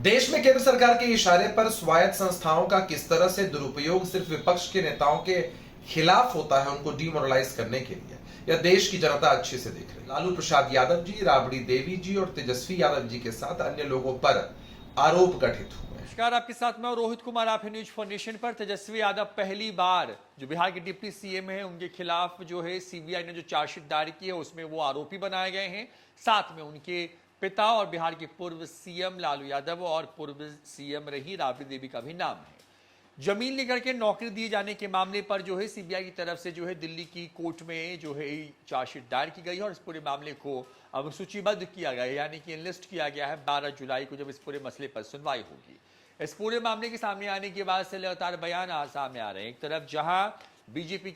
देश में केंद्र सरकार के इशारे पर स्वायत्त संस्थाओं का किस तरह से दुरुपयोग सिर्फ विपक्ष के नेताओं के खिलाफ होता है, उनको डिमोरलाइज करने के लिए, यह देश की जनता अच्छे से देख रही है। लालू प्रसाद यादव जी, राबड़ी देवी जी और तेजस्वी यादव जी के साथ अन्य लोगों पर आरोप गठित हुए। नमस्कार, आपके साथ मैं रोहित कुमार, आप न्यूज फॉर नेशन पर। तेजस्वी यादव पहली बार जो बिहार के डिप्टी सीएम है, उनके खिलाफ जो है सीबीआई ने जो चार्जशीट दायर की है उसमें वो आरोपी बनाए गए हैं। साथ में उनके पिता और बिहार के पूर्व सीएम लालू यादव और पूर्व सीएम रही राबड़ी देवी का भी नाम है। जमीन लेकर के नौकरी दिए जाने के मामले पर जो है सीबीआई की तरफ से जो है दिल्ली की कोर्ट में जो है चार्जशीट दायर की गई है और इस पूरे मामले को अब सूचीबद्ध किया गया है, यानी कि लिस्ट किया गया है 12 जुलाई को, जब इस पूरे मसले पर सुनवाई होगी। इस पूरे मामले के सामने आने के बाद से लगातार बयान सामने आ रहे हैं। एक तरफ जहां बीजेपी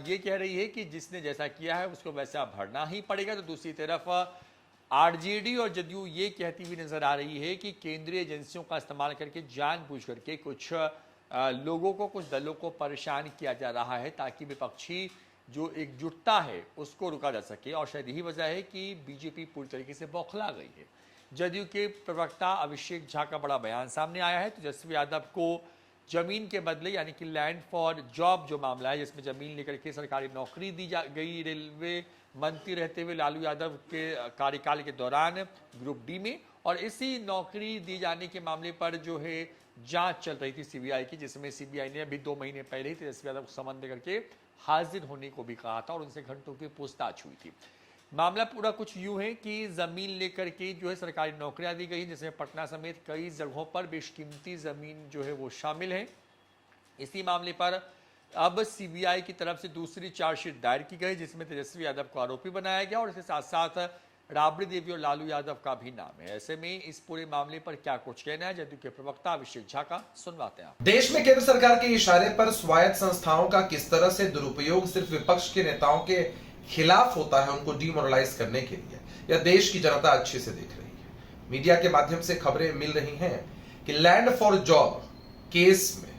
ये कह रही है कि जिसने जैसा किया है उसको वैसा भरना ही पड़ेगा, तो दूसरी तरफ आरजेडी और जदयू ये कहती हुई नजर आ रही है कि केंद्रीय एजेंसियों का इस्तेमाल करके जानबूझ करके कुछ लोगों को, कुछ दलों को परेशान किया जा रहा है ताकि विपक्षी जो एकजुटता है उसको रुका जा सके। और शायद यही वजह है कि बीजेपी पूरी तरीके से बौखला गई है। जदयू के प्रवक्ता अभिषेक झा का बड़ा बयान सामने आया है। तेजस्वी यादव को जमीन के बदले, यानी कि लैंड फॉर जॉब जो मामला है, जिसमें जमीन लेकर के सरकारी नौकरी दी जा गई रेलवे मंत्री रहते हुए लालू यादव के कार्यकाल के दौरान ग्रुप डी में, और इसी नौकरी दी जाने के मामले पर जो है जांच चल रही थी सीबीआई की, जिसमें सीबीआई ने अभी 2 महीने पहले ही तेजस्वी यादव को समन दे करके हाजिर होने को भी कहा था और उनसे घंटों की पूछताछ हुई थी। मामला पूरा कुछ यूं है कि जमीन लेकर के जो है सरकारी नौकरियां दी गई, जिसमें पटना समेत कई जगहों पर बेशकीमती जमीन जो है वो शामिल है। इसी मामले पर अब सीबीआई की तरफ से दूसरी चार्जशीट दायर की गई, जिसमें तेजस्वी यादव को आरोपी बनाया गया और इसके साथ साथ राबड़ी देवी और लालू यादव का भी नाम है। ऐसे में इस पूरे मामले पर क्या कुछ कहना है जदयू के प्रवक्ता अभिषेक झा का, सुनवाते हैं। देश में केंद्र सरकार के इशारे पर स्वायत्त संस्थाओं का किस तरह से दुरुपयोग सिर्फ विपक्ष के नेताओं के खिलाफ होता है, उनको डिमोरलाइज करने के लिए, यह देश की जनता अच्छे से देख रही है। मीडिया के माध्यम से खबरें मिल रही हैं कि लैंड फॉर जॉब केस में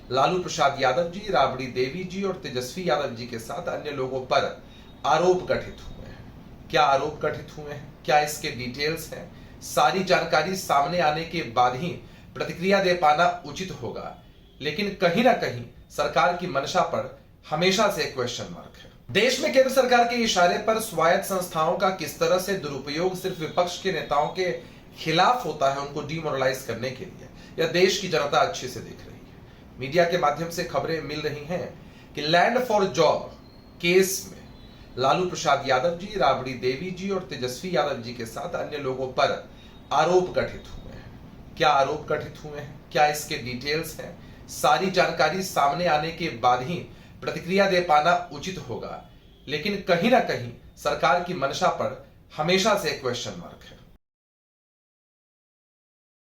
लालू प्रसाद यादव जी, राबड़ी देवी जी और तेजस्वी यादव जी के साथ अन्य लोगों पर आरोप गठित हुए हैं। क्या आरोप गठित हुए हैं, क्या इसके डिटेल्स हैं, सारी जानकारी सामने आने के बाद ही प्रतिक्रिया दे पाना उचित होगा। लेकिन कहीं ना कहीं सरकार की मंशा पर हमेशा से क्वेश्चन मार्क है। देश में केंद्र सरकार के इशारे पर स्वायत्त संस्थाओं का किस तरह से दुरुपयोग सिर्फ विपक्ष के नेताओं के खिलाफ होता है, उनको डिमोरलाइज करने के लिए, यह देश की जनता अच्छे से देख रही है। मीडिया के माध्यम से खबरें मिल रही हैं कि लैंड फॉर जॉब केस में लालू प्रसाद यादव जी, राबड़ी देवी जी और तेजस्वी यादव जी के साथ अन्य लोगों पर आरोप गठित हुए हैं। क्या आरोप गठित हुए हैं, क्या इसके डिटेल्स हैं, सारी जानकारी सामने आने के बाद ही प्रतिक्रिया दे पाना उचित होगा। लेकिन कहीं ना कहीं सरकार की मंशा पर हमेशा से क्वेश्चन मार्क है।